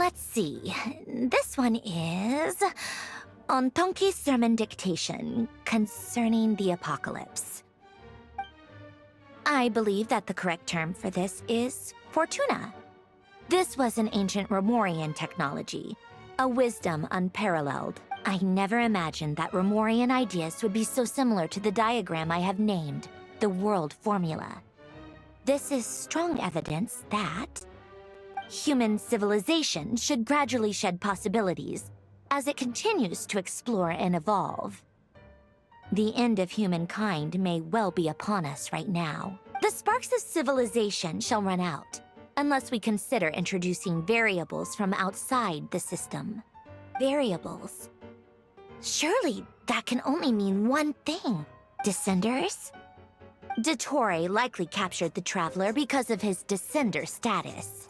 Let's see. This one is on Tonki's sermon dictation concerning the apocalypse. I believe that the correct term for this is Fortuna. This was an ancient Romorian technology, a wisdom unparalleled. I never imagined that Romorian ideas would be so similar to the diagram I have named, the world formula. This is strong evidence that human civilization should gradually shed possibilities as it continues to explore and evolve. The end of humankind may well be upon us right now. The sparks of civilization shall run out, unless we consider introducing variables from outside the system. Variables? Surely that can only mean one thing. Descenders? Dottore likely captured the Traveler because of his descender status.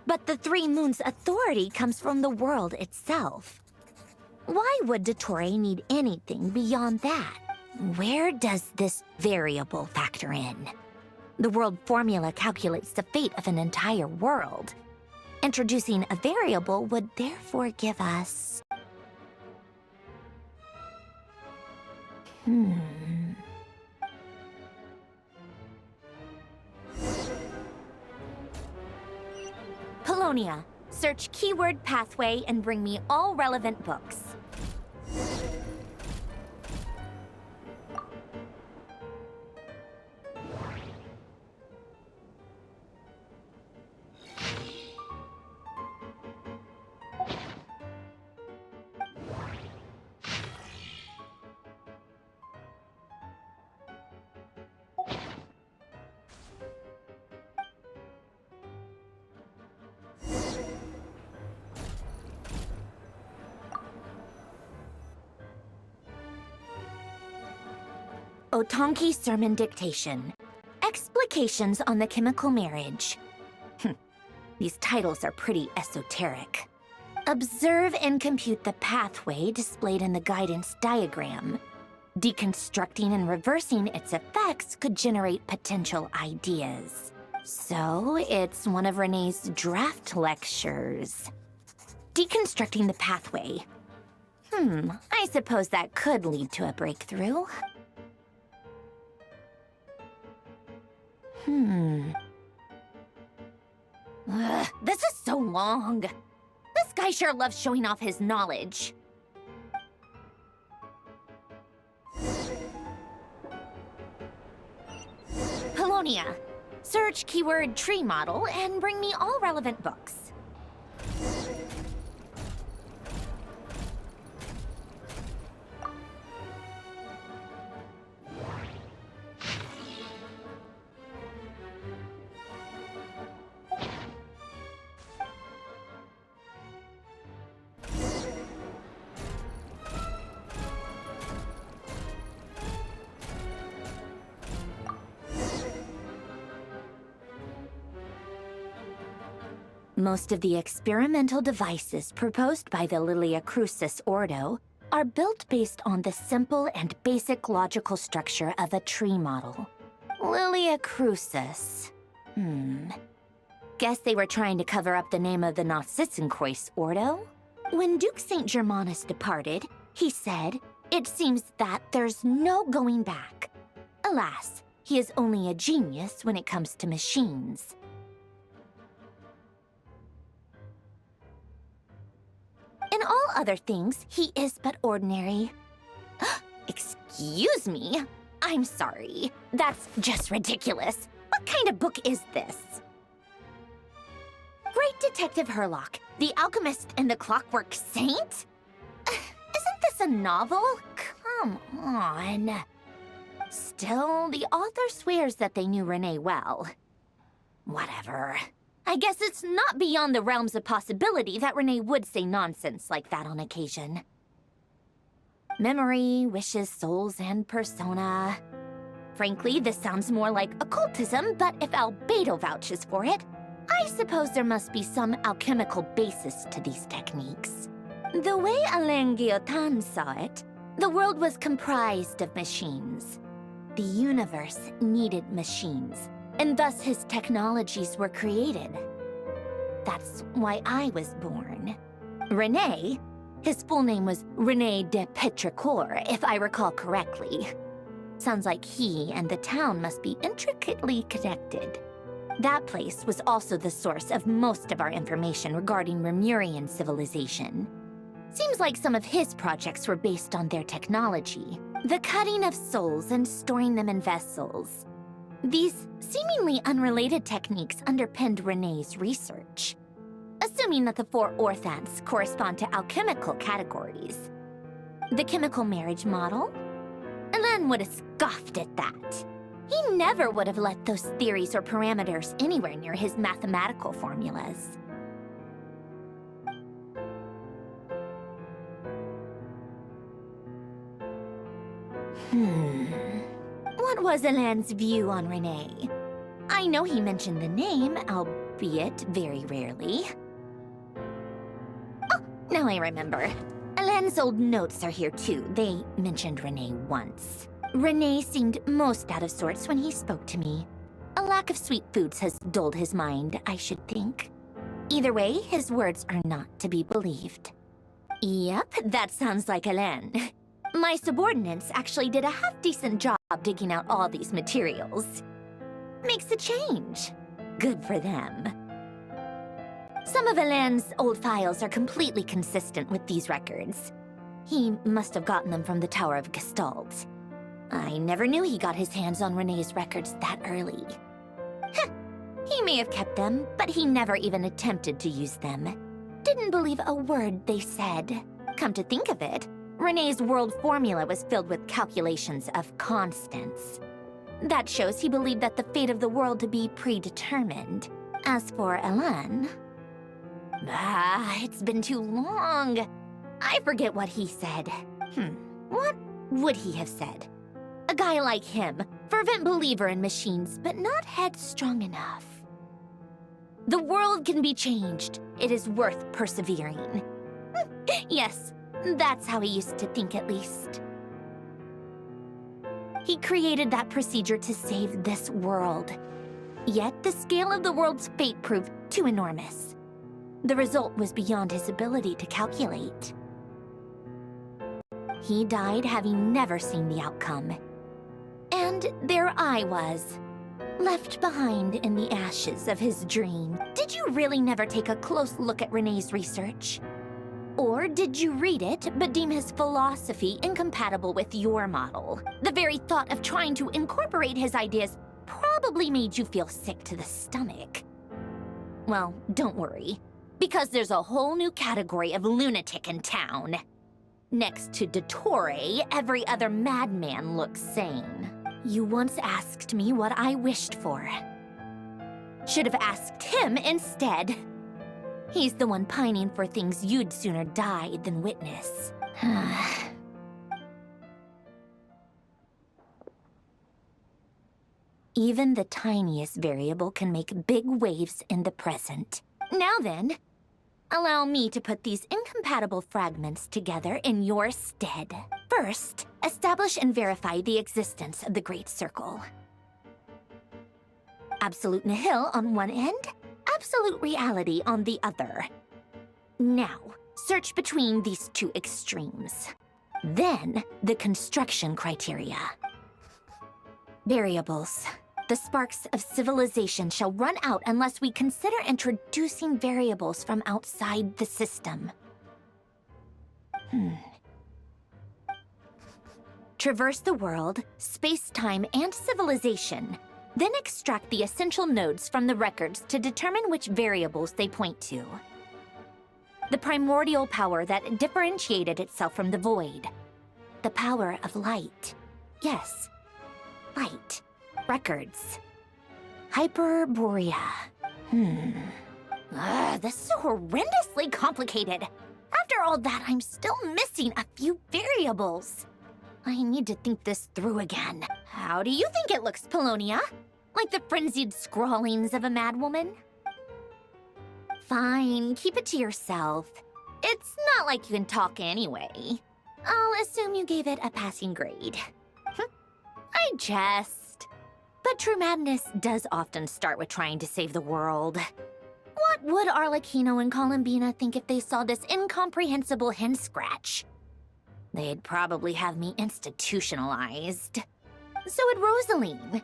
But the Three Moons' authority comes from the world itself. Why would dottore need anything beyond that? Where does this variable factor in? The world formula calculates the fate of an entire world. Introducing a variable would therefore give us... Polonia, search keyword pathway and bring me all relevant books. Otonki sermon dictation. Explications on the chemical marriage. These titles are pretty esoteric. Observe and compute the pathway displayed in the guidance diagram. Deconstructing and reversing its effects could generate potential ideas. So, it's one of Renee's draft lectures. Deconstructing the pathway. I suppose that could lead to a breakthrough. This is so long. This guy sure loves showing off his knowledge. Polonia, search keyword tree model and bring me all relevant books. Most of the experimental devices proposed by the Lilia Crucis Ordo are built based on the simple and basic logical structure of a tree model. Lilia Crucis. Guess they were trying to cover up the name of the Nausitzenkreuz Ordo? When Duke St. Germanus departed, he said, "It seems that there's no going back." Alas, he is only a genius when it comes to machines. In all other things, he is but ordinary. Excuse me? I'm sorry. That's just ridiculous. What kind of book is this? Great Detective Herlock, the Alchemist and the Clockwork Saint? Isn't this a novel? Come on. Still, the author swears that they knew Renee well. Whatever. I guess it's not beyond the realms of possibility that Renee would say nonsense like that on occasion. Memory, wishes, souls, and persona. Frankly, this sounds more like occultism, but if albedo vouches for it, I suppose there must be some alchemical basis to these techniques. The way Alain Guillotin saw it, the world was comprised of machines. The universe needed machines, and thus his technologies were created. that's why I was born. René, his full name was René de Petrichor, if I recall correctly. Sounds like he and the town must be intricately connected. That place was also the source of most of our information regarding Remurian civilization. Seems like some of his projects were based on their technology. The cutting of souls and storing them in vessels. These seemingly unrelated techniques underpinned René's research. Assuming that the 4 orthants correspond to alchemical categories. The chemical marriage model? Elen would have scoffed at that. He never would have let those theories or parameters anywhere near his mathematical formulas. What was Elen's view on René? I know he mentioned the name, albeit very rarely. Oh, now I remember. Elen's old notes are here too. They mentioned René once. René seemed most out of sorts when he spoke to me. A lack of sweet foods has dulled his mind, I should think. Either way, his words are not to be believed. Yep, that sounds like Elen. My subordinates actually did a half-decent job digging out all these materials. Makes a change. Good for them. Some of Elen's old files are completely consistent with these records. He must have gotten them from the Tower of Gestalt. I never knew he got his hands on René's records that early. He may have kept them, but he never even attempted to use them. Didn't believe a word they said. Come to think of it, René's world formula was filled with calculations of constants. That shows he believed that the fate of the world to be predetermined. As for Elen... it's been too long. I forget what he said. What would he have said? A guy like him, fervent believer in machines, but not headstrong enough. The world can be changed. It is worth persevering. Yes, that's how he used to think at least. He created that procedure to save this world. Yet the scale of the world's fate proved too enormous. The result was beyond his ability to calculate. He died having never seen the outcome. And there I was, left behind in the ashes of his dream. Did you really never take a close look at René's research? Or did you read it, but deem his philosophy incompatible with your model? The very thought of trying to incorporate his ideas probably made you feel sick to the stomach. Well, don't worry, because there's a whole new category of lunatic in town. Next to dottore, every other madman looks sane. You once asked me what I wished for. Should have asked him instead. He's the one pining for things you'd sooner die than witness. Even the tiniest variable can make big waves in the present. Now then, allow me to put these incompatible fragments together in your stead. First, establish and verify the existence of the Great Circle. Absolute nihil on one end, absolute reality on the other. Now, search between these two extremes. Then, the construction criteria. Variables. The sparks of civilization shall run out unless we consider introducing variables from outside the system. Traverse the world, space-time, and civilization. Then extract the essential nodes from the records to determine which variables they point to. The primordial power that differentiated itself from the void. The power of light. Yes, light. Records. Hyperborea. This is horrendously complicated. After all that, I'm still missing a few variables. I need to think this through again. How do you think it looks, Polonia? Like the frenzied scrawlings of a madwoman? Fine, keep it to yourself. It's not like you can talk anyway. I'll assume you gave it a passing grade. I jest. But true madness does often start with trying to save the world. What What would Arlecchino and Columbina think if they saw this incomprehensible hen scratch? They'd probably have me institutionalized. So would Rosaline.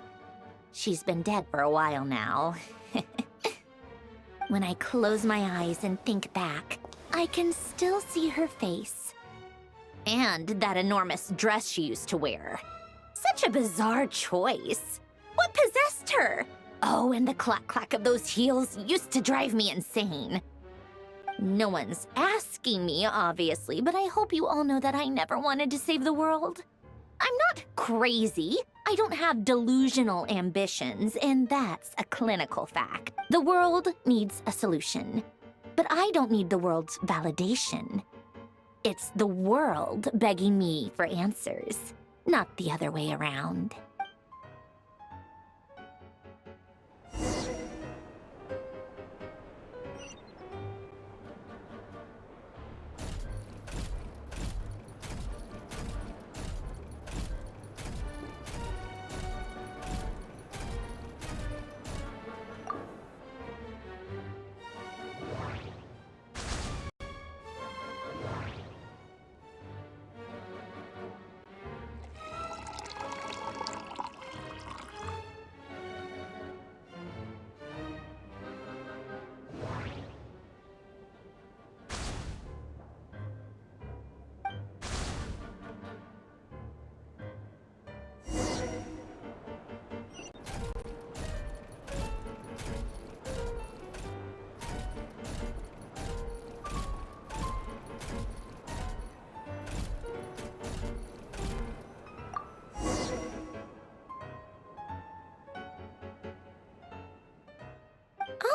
She's been dead for a while now. When I close my eyes and think back, I can still see her face. And that enormous dress she used to wear. Such a bizarre choice. What possessed her? Oh, and the clack-clack of those heels used to drive me insane. No one's asking me, obviously, but I hope you all know that I never wanted to save the world. I'm not crazy. I don't have delusional ambitions, and that's a clinical fact. The world needs a solution, but I don't need the world's validation. It's the world begging me for answers, not the other way around.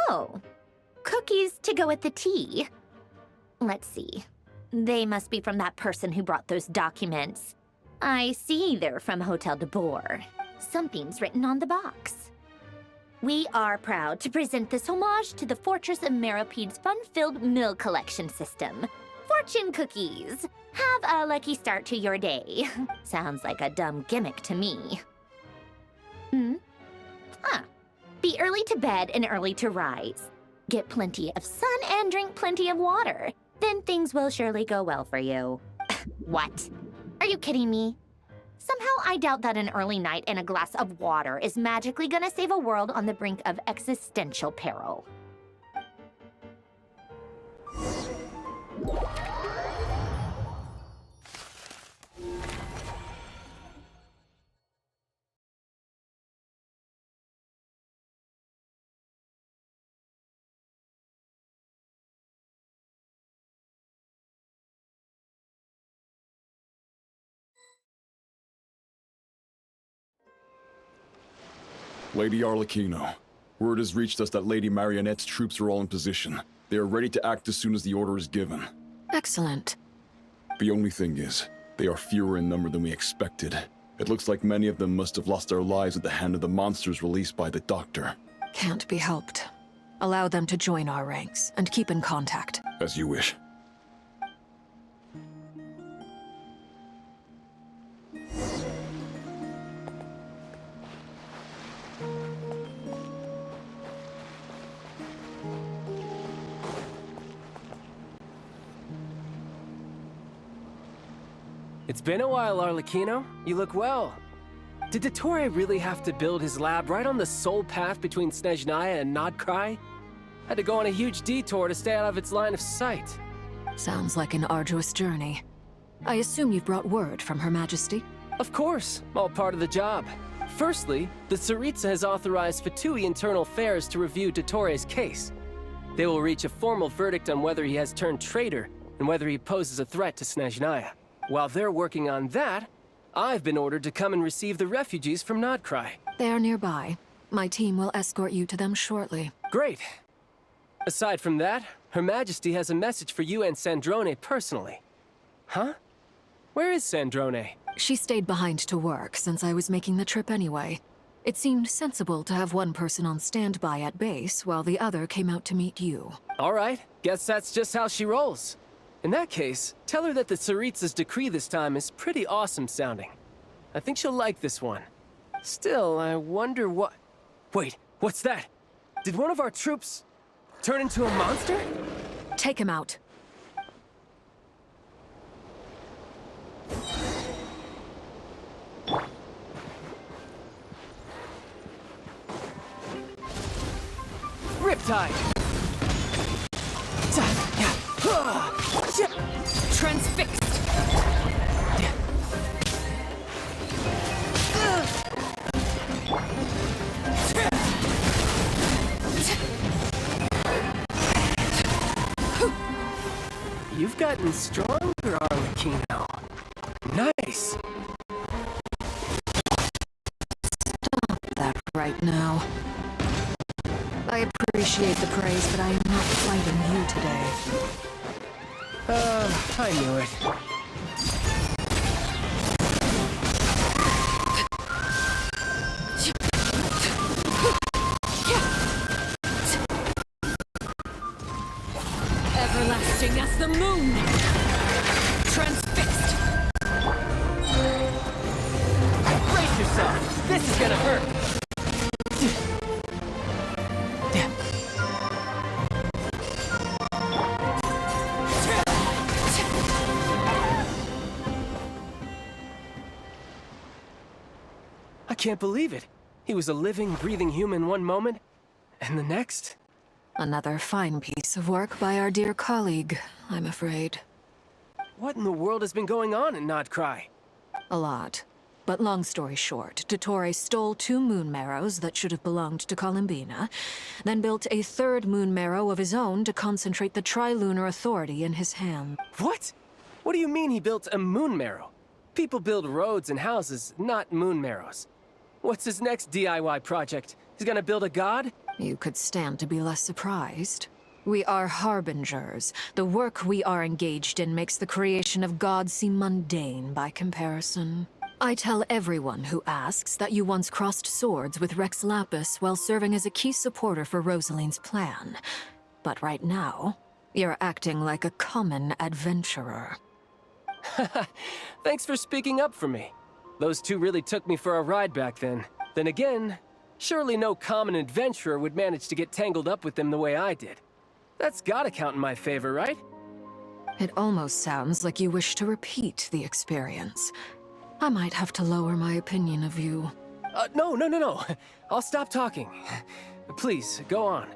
Oh, cookies to go with the tea. Let's see. They must be from that person who brought those documents. I see they're from Hotel de Boer. Something's written on the box. We are proud to present this homage to the Fortress of Maripede's fun-filled mill collection system. Fortune cookies. Have a lucky start to your day. Sounds like a dumb gimmick to me. Be early to bed and early to rise. Get plenty of sun and drink plenty of water. Then things will surely go well for you. What? Are you kidding me? Somehow I doubt that an early night and a glass of water is magically gonna save a world on the brink of existential peril. Lady Arlecchino, word has reached us that Lady Marionette's troops are all in position. They are ready to act as soon as the order is given. Excellent. The only thing is, they are fewer in number than we expected. It looks like many of them must have lost their lives at the hand of the monsters released by the Doctor. Can't be helped. Allow them to join our ranks, and keep in contact. As you wish. It's been a while, Arlecchino. You look well. Did Dottore really have to build his lab right on the sole path between Snezhnaya and Nodkrai? Had to go on a huge detour to stay out of its line of sight. Sounds like an arduous journey. I assume you've brought word from Her Majesty? Of course, all part of the job. Firstly, the Tsaritsa has authorized Fatui Internal Affairs to review Dottore's case. They will reach a formal verdict on whether he has turned traitor and whether he poses a threat to Snezhnaya. While they're working on that, I've been ordered to come and receive the refugees from Nodkrai. They are nearby. My team will escort you to them shortly. Great. Aside from that, Her Majesty has a message for you and Sandrone personally. Huh? Where is Sandrone? She stayed behind to work since I was making the trip anyway. It seemed sensible to have one person on standby at base while the other came out to meet you. All right, guess that's just how she rolls. In that case, tell her that the Tsaritsa's decree this time is pretty awesome sounding. I think she'll like this one. Still, I wonder what... Wait, what's that? Did one of our troops... Turn into a monster? Take him out. Riptide! Transfixed! You've gotten stronger, Arlecchino. Nice! Stop that right now. I appreciate the praise, but I am not fighting you today. I knew it. Everlasting as the moon! Transfixed! Brace yourself! This is gonna hurt! I can't believe it. He was a living, breathing human one moment, and the next? Another fine piece of work by our dear colleague, I'm afraid. What in the world has been going on in Nodcry? A lot. But long story short, dottore stole 2 moon marrows that should have belonged to Columbina, then built a 3rd moon marrow of his own to concentrate the Trilunar Authority in his hand. What? What do you mean he built a moon marrow? People build roads and houses, not moon marrows. What's his next DIY project? He's gonna build a god? You could stand to be less surprised. We are harbingers. The work we are engaged in makes the creation of gods seem mundane by comparison. I tell everyone who asks that you once crossed swords with Rex Lapis while serving as a key supporter for Rosaline's plan. But right now, you're acting like a common adventurer. Thanks for speaking up for me. Those 2 really took me for a ride back then. Then again, surely no common adventurer would manage to get tangled up with them the way I did. That's gotta count in my favor, right? It almost sounds like you wish to repeat the experience. I might have to lower my opinion of you. No. I'll stop talking. Please, go on.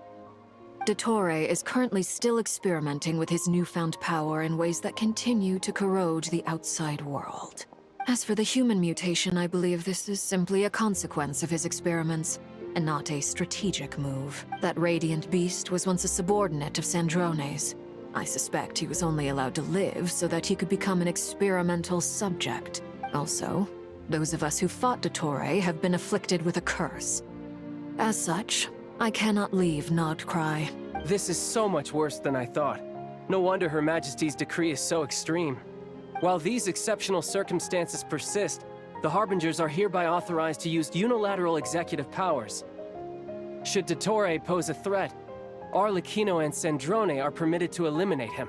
Dottore is currently still experimenting with his newfound power in ways that continue to corrode the outside world. As for the human mutation, I believe this is simply a consequence of his experiments, and not a strategic move. That radiant beast was once a subordinate of Sandrone's. I suspect he was only allowed to live so that he could become an experimental subject. Also, those of us who fought dottore have been afflicted with a curse. As such, I cannot leave Nodcry. This is so much worse than I thought. No wonder Her Majesty's decree is so extreme. While these exceptional circumstances persist, the Harbingers are hereby authorized to use unilateral executive powers. Should dottore pose a threat, Arlecchino and Sandrone are permitted to eliminate him.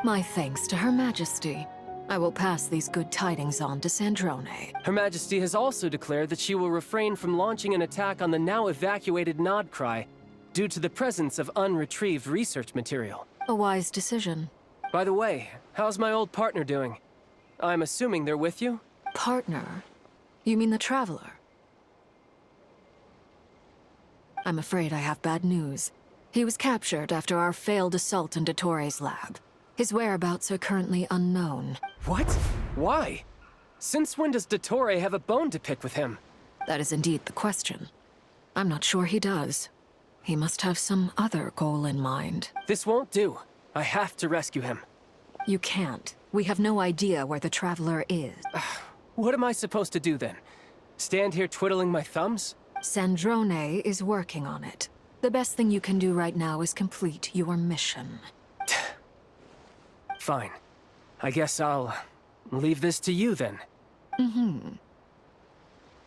My thanks to Her Majesty. I will pass these good tidings on to Sandrone. Her Majesty has also declared that she will refrain from launching an attack on the now evacuated Nodcry due to the presence of unretrieved research material. A wise decision. By the way, how's my old partner doing? I'm assuming they're with you? Partner? You mean the Traveler? I'm afraid I have bad news. He was captured after our failed assault in dottore's lab. His whereabouts are currently unknown. What? Why? Since when does dottore have a bone to pick with him? That is indeed the question. I'm not sure he does. He must have some other goal in mind. This won't do. I have to rescue him. You can't. We have no idea where the Traveler is. What am I supposed to do then? Stand here twiddling my thumbs? Sandrone is working on it. The best thing you can do right now is complete your mission. Fine. I guess I'll leave this to you then.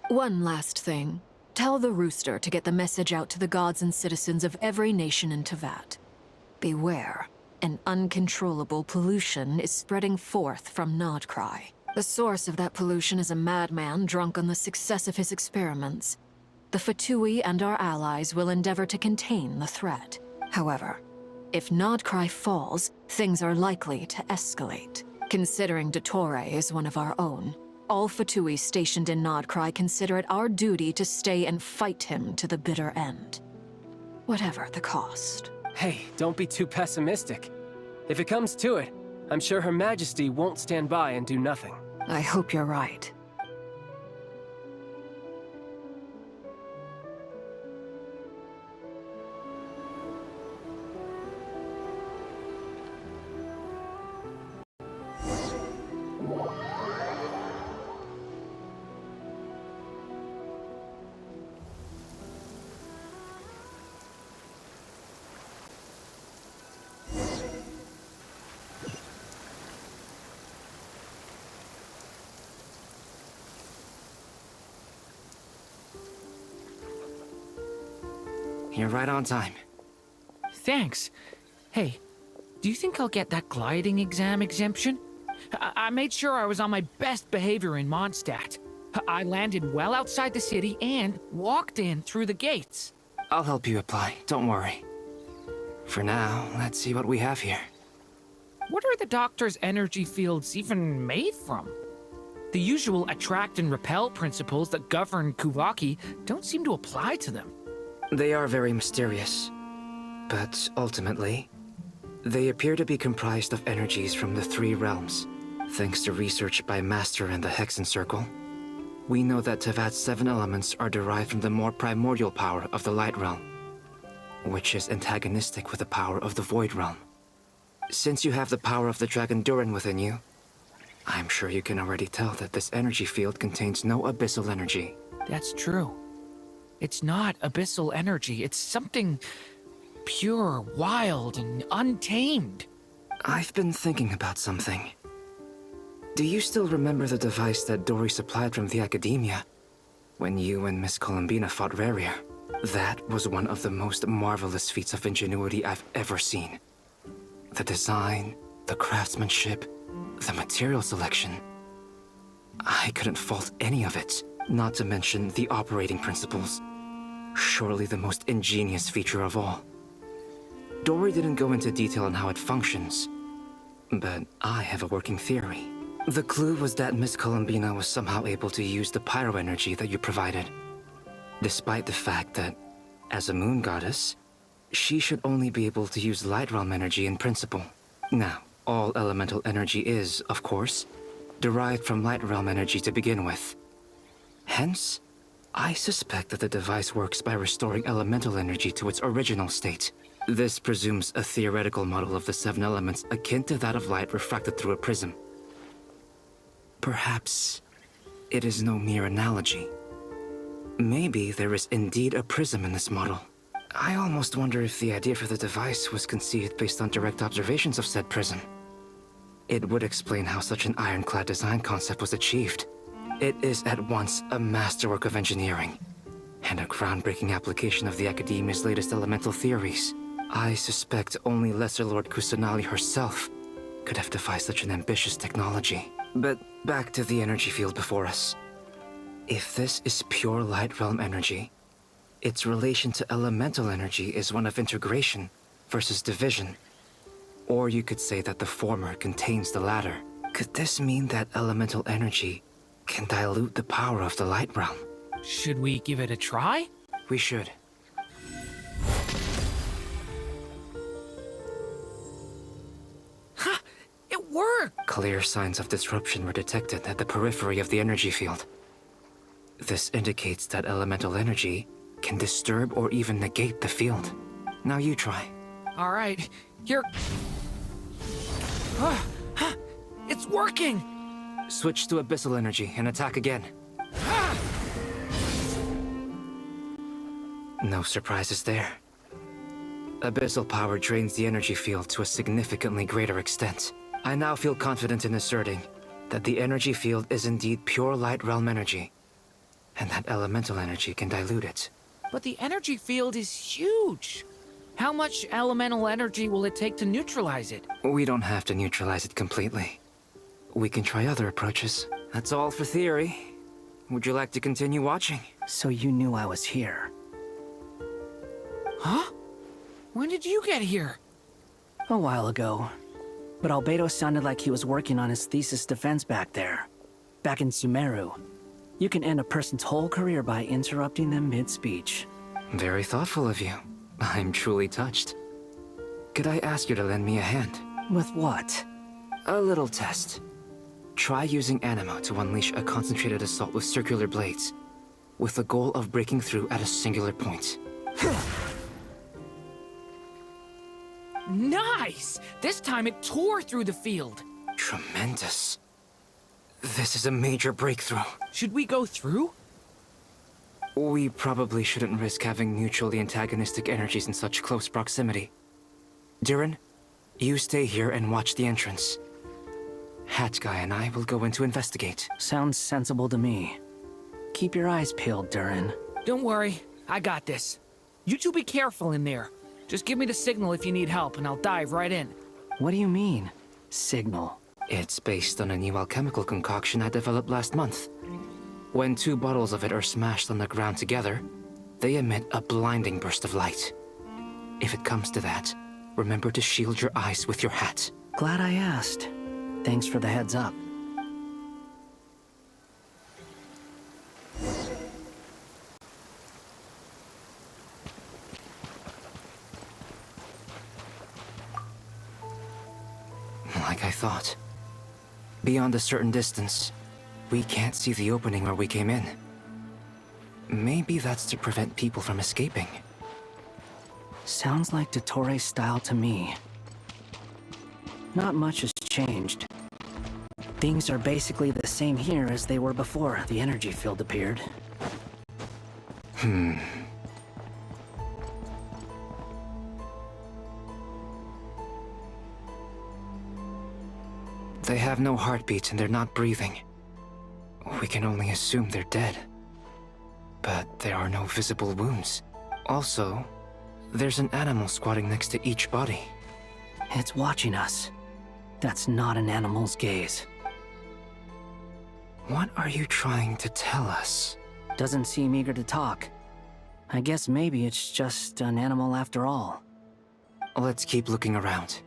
One last thing. Tell the Rooster to get the message out to the gods and citizens of every nation in Teyvat. Beware. An uncontrollable pollution is spreading forth from Nodcry. The source of that pollution is a madman drunk on the success of his experiments. The Fatui and our allies will endeavor to contain the threat. However, If Nodcry falls, things are likely to escalate. Considering dottore is one of our own, all Fatui stationed in Nodcry consider it our duty to stay and fight him to the bitter end. Whatever the cost. Hey, don't be too pessimistic. If it comes to it, I'm sure Her Majesty won't stand by and do nothing. I hope you're right. You're right on time. Thanks. Hey, do you think I'll get that gliding exam exemption? I made sure I was on my best behavior in Mondstadt. I landed well outside the city and walked in through the gates. I'll help you apply, don't worry. For now, let's see what we have here. What are the doctor's energy fields even made from? The usual attract and repel principles that govern Kuvaki don't seem to apply to them. They are very mysterious, but ultimately, they appear to be comprised of energies from the three realms. Thanks to research by Master and the Hexen Circle, we know that Tevat's 7 elements are derived from the more primordial power of the Light Realm, which is antagonistic with the power of the Void Realm. Since you have the power of the Dragon Durin within you, I'm sure you can already tell that this energy field contains no abyssal energy. That's true. It's not abyssal energy, it's something pure, wild, and untamed. I've been thinking about something. Do you still remember the device that Dory supplied from the Academia when you and Miss Columbina fought Rarier? That was one of the most marvelous feats of ingenuity I've ever seen. The design, the craftsmanship, the material selection. I couldn't fault any of it, not to mention the operating principles. Surely the most ingenious feature of all. Dory didn't go into detail on how it functions, but I have a working theory. The clue was that Miss Columbina was somehow able to use the pyro energy that you provided, despite the fact that, as a moon goddess, she should only be able to use light realm energy in principle. Now, all elemental energy is, of course, derived from light realm energy to begin with. Hence, I suspect that the device works by restoring elemental energy to its original state. This presumes a theoretical model of the 7 elements akin to that of light refracted through a prism. Perhaps it is no mere analogy. Maybe there is indeed a prism in this model. I almost wonder if the idea for the device was conceived based on direct observations of said prism. It would explain how such an ironclad design concept was achieved. It is at once a masterwork of engineering and a groundbreaking application of the Academia's latest elemental theories. I suspect only Lesser Lord Kusanali herself could have devised such an ambitious technology. But back to the energy field before us. If this is pure light realm energy, its relation to elemental energy is one of integration versus division. Or you could say that the former contains the latter. Could this mean that elemental energy can dilute the power of the light realm? Should we give it a try? We should. Ha! It worked! Clear signs of disruption were detected at the periphery of the energy field. This indicates that elemental energy can disturb or even negate the field. Now you try. All right, here... It's working! Switch to abyssal energy and attack again. No surprises there. Abyssal power drains the energy field to a significantly greater extent. I now feel confident in asserting that the energy field is indeed pure light realm energy, and that elemental energy can dilute it. But the energy field is huge. How much elemental energy will it take to neutralize it? We don't have to neutralize it completely. We can try other approaches. That's all for theory. Would you like to continue watching? So you knew I was here. Huh? When did you get here? A while ago. But Albedo sounded like he was working on his thesis defense back there. Back in Sumeru. You can end a person's whole career by interrupting them mid-speech. Very thoughtful of you. I'm truly touched. Could I ask you to lend me a hand? With what? A little test. Try using Animo to unleash a concentrated assault with circular blades, with the goal of breaking through at a singular point. Nice! This time it tore through the field. Tremendous. This is a major breakthrough. Should we go through? We probably shouldn't risk having mutually antagonistic energies in such close proximity. Durin, you stay here and watch the entrance. Hat Guy and I will go in to investigate. Sounds sensible to me. Keep your eyes peeled, Durin. Don't worry, I got this. You two be careful in there. Just give me the signal if you need help, and I'll dive right in. What do you mean, signal? It's based on a new alchemical concoction I developed last month. When 2 bottles of it are smashed on the ground together, they emit a blinding burst of light. If it comes to that, remember to shield your eyes with your hat. Glad I asked. Thanks for the heads up. Like I thought. Beyond a certain distance, we can't see the opening where we came in. Maybe that's to prevent people from escaping. Sounds like Dottore's style to me. Not much has changed. Things are basically the same here as they were before the energy field appeared. They have no heartbeats and they're not breathing. We can only assume they're dead. But there are no visible wounds. Also, there's an animal squatting next to each body. It's watching us. That's not an animal's gaze. What are you trying to tell us? Doesn't seem eager to talk. I guess maybe it's just an animal after all. Let's keep looking around.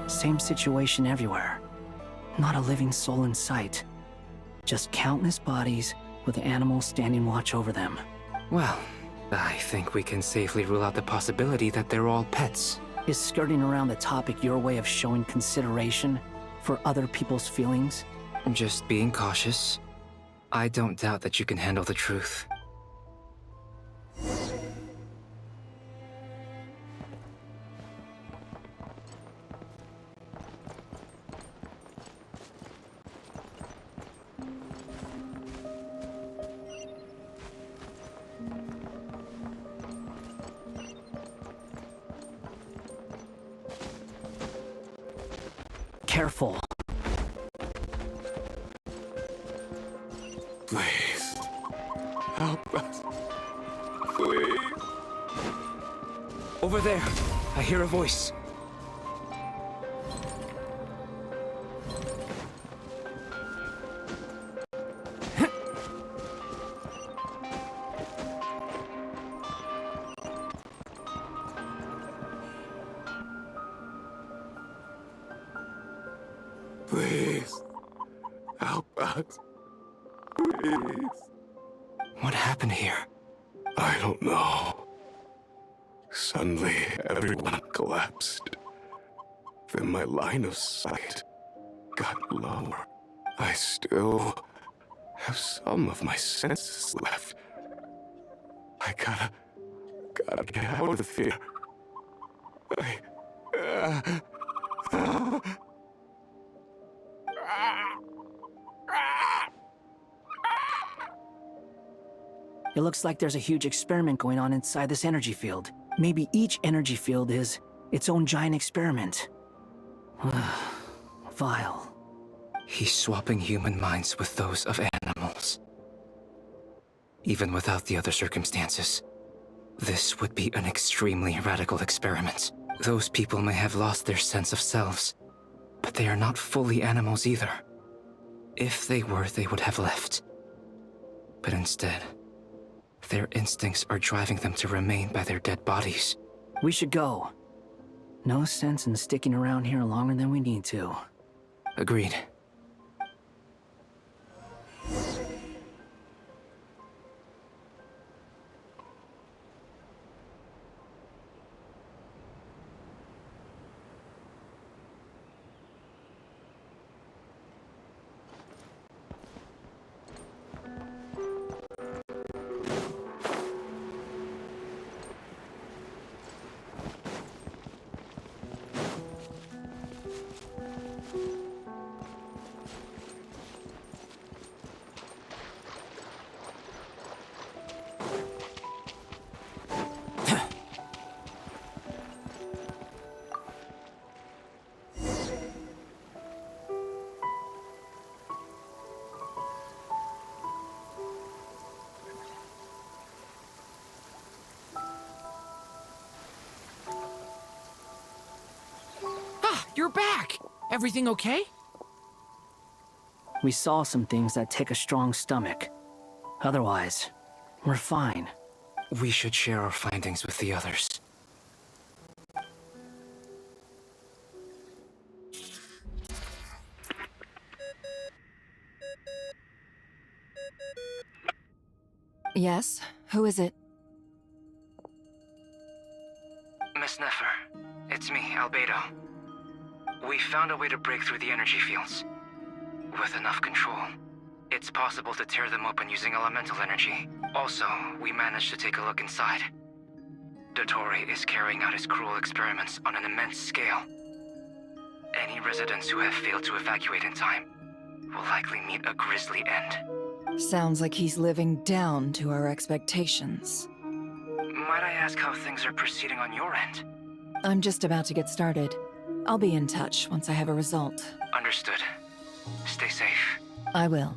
Same situation everywhere. Not a living soul in sight. Just countless bodies with animals standing watch over them. Well, I think we can safely rule out the possibility that they're all pets. Is skirting around the topic your way of showing consideration for other people's feelings? Just being cautious. I don't doubt that you can handle the truth. Careful. Please. Help us. Please. Over there, I hear a voice. Please. Help us. Please. What happened here? I don't know. Suddenly, everyone collapsed. Then my line of sight got lower. I still have some of my senses left. I gotta get out of here. It looks like there's a huge experiment going on inside this energy field. Maybe each energy field is its own giant experiment. Vile. He's swapping human minds with those of animals. even without the other circumstances. This would be an extremely radical experiment. Those people may have lost their sense of selves, but they are not fully animals either. If they were, they would have left. But instead, their instincts are driving them to remain by their dead bodies. We should go. No sense in sticking around here longer than we need to. Agreed. You're back! Everything okay? We saw some things that take a strong stomach. Otherwise, we're fine. We should share our findings with the others. Yes? Who is it? Miss Nefer, it's me, Albedo. We found a way to break through the energy fields. With enough control, it's possible to tear them open using elemental energy. Also, we managed to take a look inside. Dottore is carrying out his cruel experiments on an immense scale. Any residents who have failed to evacuate in time will likely meet a grisly end. Sounds like he's living down to our expectations. Might I ask how things are proceeding on your end? I'm just about to get started. I'll be in touch once I have a result. Understood. Stay safe. I will.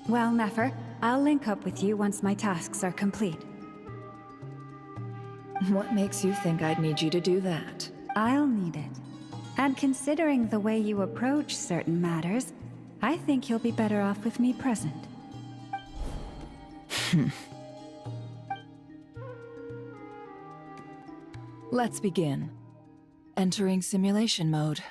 Well, Nefer, I'll link up with you once my tasks are complete. What makes you think I'd need you to do that? I'll need it. And considering the way you approach certain matters, I think you'll be better off with me present. Let's begin. Entering simulation mode.